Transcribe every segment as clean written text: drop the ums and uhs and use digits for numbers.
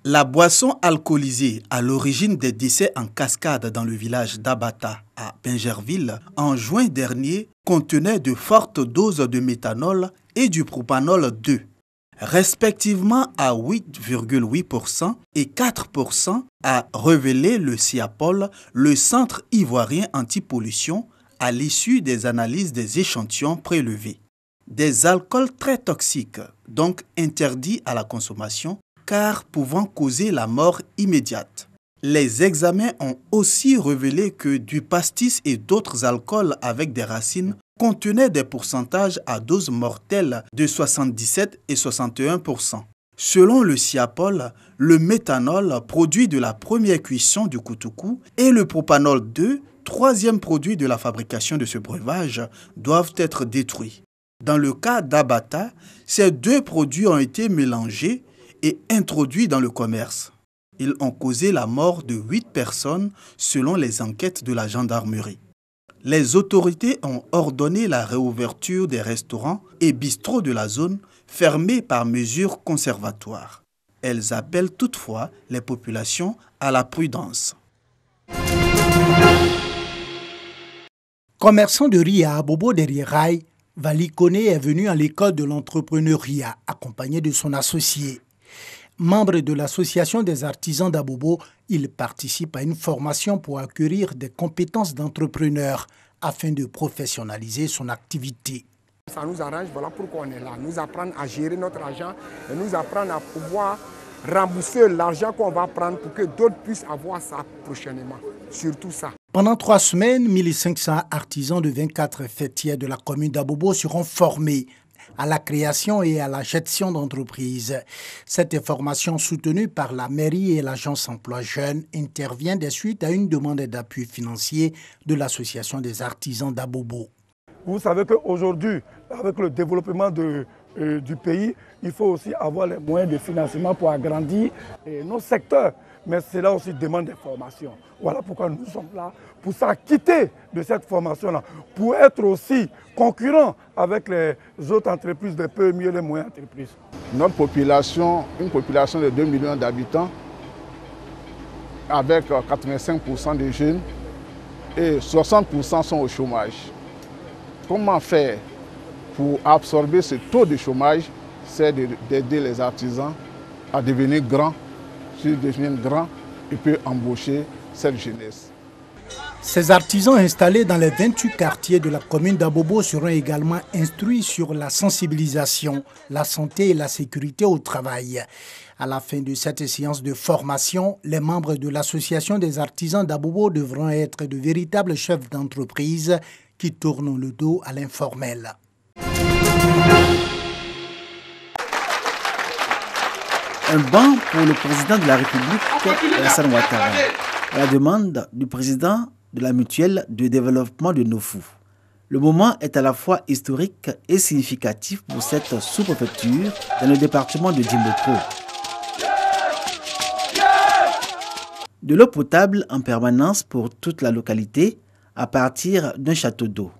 La boisson alcoolisée à l'origine des décès en cascade dans le village d'Abata à Bingerville en juin dernier contenait de fortes doses de méthanol et du propanol 2, respectivement à 8,8% et 4%, a révélé le CIAPOL, le Centre ivoirien antipollution, à l'issue des analyses des échantillons prélevés. Des alcools très toxiques, donc interdits à la consommation, car pouvant causer la mort immédiate. Les examens ont aussi révélé que du pastis et d'autres alcools avec des racines contenaient des pourcentages à dose mortelle de 77 et 61%. Selon le CIAPOL, le méthanol, produit de la première cuisson du koutoukou, et le propanol 2, troisième produit de la fabrication de ce breuvage, doivent être détruits. Dans le cas d'Abata, ces deux produits ont été mélangés et introduits dans le commerce. Ils ont causé la mort de 8 personnes selon les enquêtes de la gendarmerie. Les autorités ont ordonné la réouverture des restaurants et bistrots de la zone fermés par mesure conservatoire. Elles appellent toutefois les populations à la prudence. Commerçant de riz à Abobo derrière Rail, Vali Kone est venu à l'école de l'entrepreneuriat accompagné de son associé. Membre de l'association des artisans d'Abobo, il participe à une formation pour acquérir des compétences d'entrepreneur afin de professionnaliser son activité. Ça nous arrange, voilà pourquoi on est là. Nous apprendre à gérer notre argent et nous apprendre à pouvoir rembourser l'argent qu'on va prendre pour que d'autres puissent avoir ça prochainement. Surtout ça. Pendant 3 semaines, 1500 artisans de 24 fêtières de la commune d'Abobo seront formés à la création et à la gestion d'entreprises. Cette formation soutenue par la mairie et l'agence emploi jeunes intervient des suites à une demande d'appui financier de l'association des artisans d'Abobo. Vous savez qu'aujourd'hui, avec le développement du pays, il faut aussi avoir les moyens de financement pour agrandir nos secteurs. Mais cela aussi demande des formations. Voilà pourquoi nous sommes là, pour s'acquitter de cette formation-là, pour être aussi concurrents avec les autres entreprises, les PME et les moyennes entreprises. Notre population, une population de 2 millions d'habitants, avec 85% de jeunes et 60% sont au chômage. Comment faire pour absorber ce taux de chômage? C'est d'aider les artisans à devenir grands. S'ils deviennent grands, ils peuvent embaucher cette jeunesse. Ces artisans installés dans les 28 quartiers de la commune d'Abobo seront également instruits sur la sensibilisation, la santé et la sécurité au travail. À la fin de cette séance de formation, les membres de l'association des artisans d'Abobo devront être de véritables chefs d'entreprise qui tournent le dos à l'informel. Un banc pour le président de la République, Alassane Ouattara, à la demande du président de la mutuelle de développement de Nofou. Le moment est à la fois historique et significatif pour cette sous-préfecture dans le département de Djimboko. De l'eau potable en permanence pour toute la localité à partir d'un château d'eau.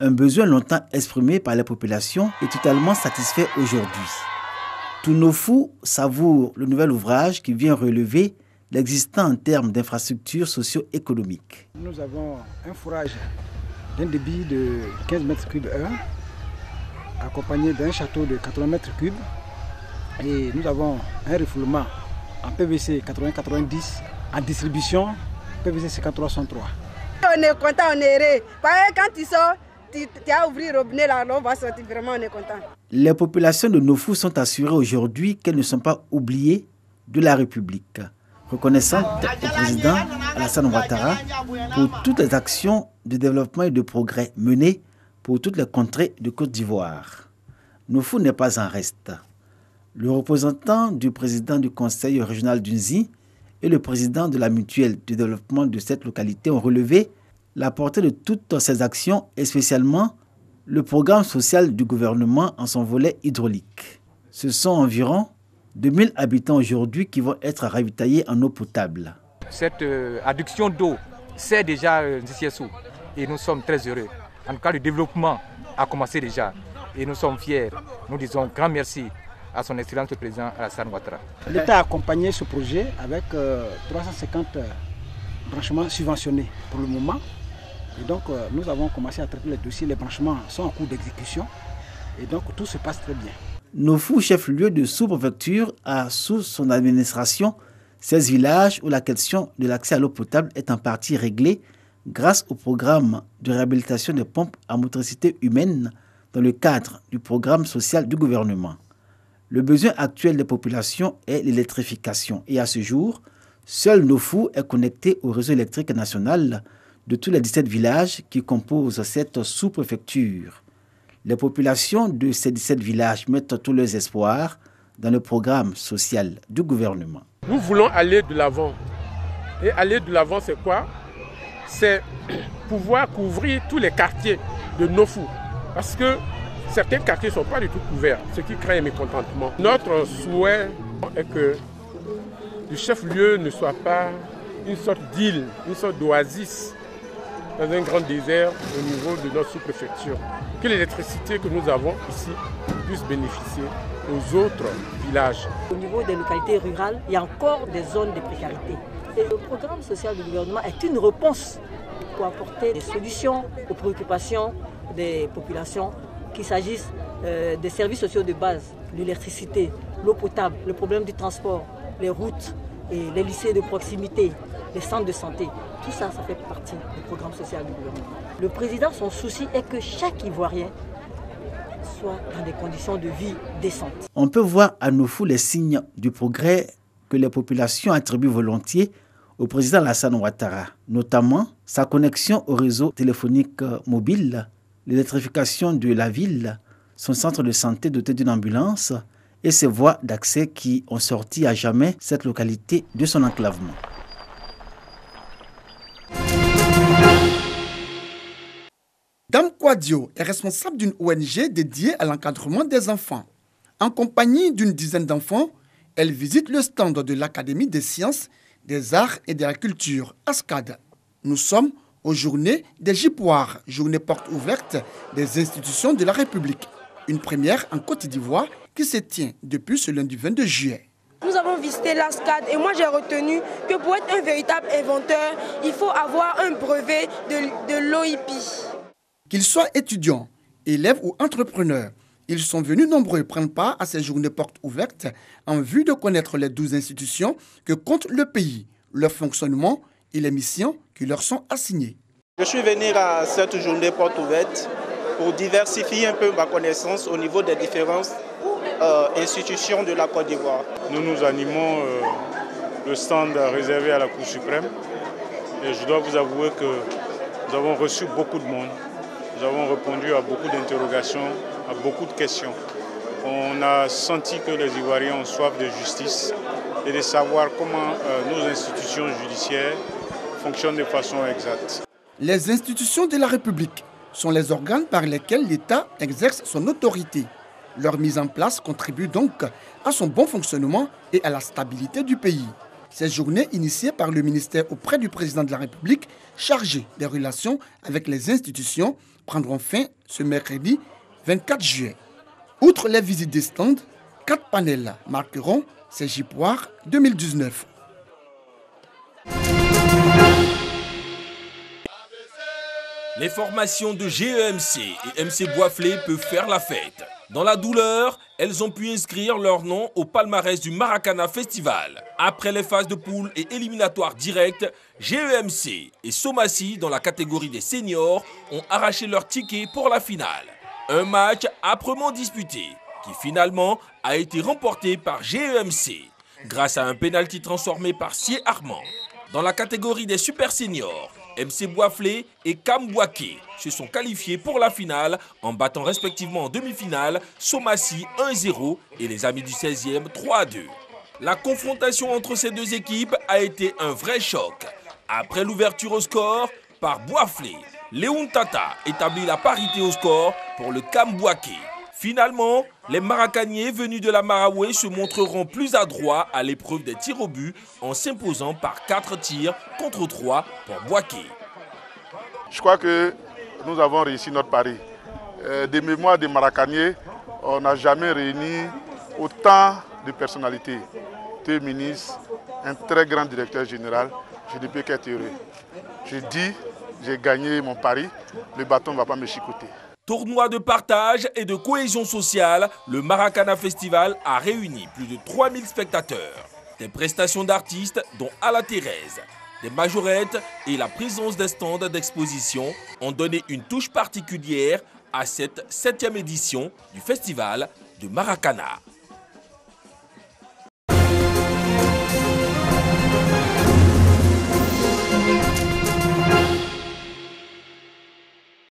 Un besoin longtemps exprimé par les populations est totalement satisfait aujourd'hui. Tout Nofou savoure le nouvel ouvrage qui vient relever l'existant en termes d'infrastructures socio-économiques. Nous avons un forage d'un débit de 15 mètres cubes heure, accompagné d'un château de 80 mètres cubes. Et nous avons un refoulement en PVC 80-90, en distribution PVC 5303. On est content, on est heureux. Quand tu sors, tu as ouvert le robinet, là, on va sortir, vraiment on est content. Les populations de Nofou sont assurées aujourd'hui qu'elles ne sont pas oubliées de la République, reconnaissante au président Alassane Ouattara pour toutes les actions de développement et de progrès menées pour toutes les contrées de Côte d'Ivoire. Nofou n'est pas en reste. Le représentant du président du conseil régional d'Unzi et le président de la mutuelle de développement de cette localité ont relevé la portée de toutes ces actions et spécialement le programme social du gouvernement en son volet hydraulique. Ce sont environ 2000 habitants aujourd'hui qui vont être ravitaillés en eau potable. Cette adduction d'eau, c'est déjà Nzissiesu et nous sommes très heureux. En tout cas, le développement a commencé déjà et nous sommes fiers. Nous disons grand merci à son excellence le président Alassane Ouattara. L'État a accompagné ce projet avec 350 branchements subventionnés pour le moment. Et donc nous avons commencé à traiter les dossiers, les branchements sont en cours d'exécution et donc tout se passe très bien. Nofou, chef-lieu de sous-préfecture, a sous son administration 16 villages où la question de l'accès à l'eau potable est en partie réglée grâce au programme de réhabilitation des pompes à motricité humaine dans le cadre du programme social du gouvernement. Le besoin actuel des populations est l'électrification et à ce jour, seul Nofou est connecté au réseau électrique national de tous les 17 villages qui composent cette sous-préfecture. Les populations de ces 17 villages mettent tous leurs espoirs dans le programme social du gouvernement. Nous voulons aller de l'avant. Et aller de l'avant, c'est quoi? C'est pouvoir couvrir tous les quartiers de Nofou. Parce que certains quartiers ne sont pas du tout couverts, ce qui crée un mécontentement. Notre souhait est que le chef-lieu ne soit pas une sorte d'île, une sorte d'oasis dans un grand désert au niveau de notre sous-préfecture. Que l'électricité que nous avons ici puisse bénéficier aux autres villages. Au niveau des localités rurales, il y a encore des zones de précarité. Et le programme social du gouvernement est une réponse pour apporter des solutions aux préoccupations des populations, qu'il s'agisse des services sociaux de base, l'électricité, l'eau potable, le problème du transport, les routes, et les lycées de proximité, les centres de santé. Tout ça, ça fait partie du programme social du gouvernement. Le président, son souci est que chaque Ivoirien soit dans des conditions de vie décentes. On peut voir à Nofou les signes du progrès que les populations attribuent volontiers au président Alassane Ouattara, notamment sa connexion au réseau téléphonique mobile, l'électrification de la ville, son centre de santé doté d'une ambulance et ses voies d'accès qui ont sorti à jamais cette localité de son enclavement. Dame Kouadio est responsable d'une ONG dédiée à l'encadrement des enfants. En compagnie d'une dizaine d'enfants, elle visite le stand de l'Académie des sciences, des arts et de la culture, ASCAD. Nous sommes aux journées des Jipoires, journée porte ouverte des institutions de la République. Une première en Côte d'Ivoire qui se tient depuis ce lundi 22 juillet. Nous avons visité l'ASCAD et moi j'ai retenu que pour être un véritable inventeur, il faut avoir un brevet de l'OIP. Qu'ils soient étudiants, élèves ou entrepreneurs, ils sont venus nombreux prendre part à ces journées portes ouvertes en vue de connaître les 12 institutions que compte le pays, leur fonctionnement et les missions qui leur sont assignées. Je suis venu à cette journée porte ouverte pour diversifier un peu ma connaissance au niveau des différentes institutions de la Côte d'Ivoire. Nous animons le stand réservé à la Cour suprême et je dois vous avouer que nous avons reçu beaucoup de monde. Nous avons répondu à beaucoup d'interrogations, à beaucoup de questions. On a senti que les Ivoiriens ont soif de justice et de savoir comment nos institutions judiciaires fonctionnent de façon exacte. Les institutions de la République sont les organes par lesquels l'État exerce son autorité. Leur mise en place contribue donc à son bon fonctionnement et à la stabilité du pays. Ces journées initiées par le ministère auprès du président de la République, chargé des relations avec les institutions, prendront fin ce mercredi 24 juillet. Outre les visites des stands, 4 panels marqueront ces Jipoires 2019. Les formations de GEMC et MC Boisflé peuvent faire la fête. Dans la douleur, elles ont pu inscrire leur nom au palmarès du Maracana Festival. Après les phases de poule et éliminatoires directes, GEMC et Somassi, dans la catégorie des seniors, ont arraché leur ticket pour la finale. Un match âprement disputé, qui finalement a été remporté par GEMC, grâce à un pénalty transformé par Sié Armand. Dans la catégorie des super seniors, MC Boisflé et Cam Bouaké se sont qualifiés pour la finale en battant respectivement en demi-finale Somassi 1-0 et les Amis du 16e 3-2. La confrontation entre ces deux équipes a été un vrai choc. Après l'ouverture au score par Boisflé, Léon Tata établit la parité au score pour le Cam Bouaké. Finalement, les Maracaniers venus de la Maraoué se montreront plus adroits à l'épreuve des tirs au but en s'imposant par 4 tirs contre 3 pour Bouaké. Je crois que nous avons réussi notre pari. Des mémoires des Maracaniers, on n'a jamais réuni autant de personnalités, 2 ministres, un très grand directeur général, je ne peux qu'être heureux. Je dis, j'ai gagné mon pari, le bâton ne va pas me chicoter. Tournoi de partage et de cohésion sociale, le Maracana Festival a réuni plus de 3000 spectateurs. Des prestations d'artistes dont Ala Thérèse, des majorettes et la présence des stands d'exposition ont donné une touche particulière à cette 7e édition du Festival de Maracana.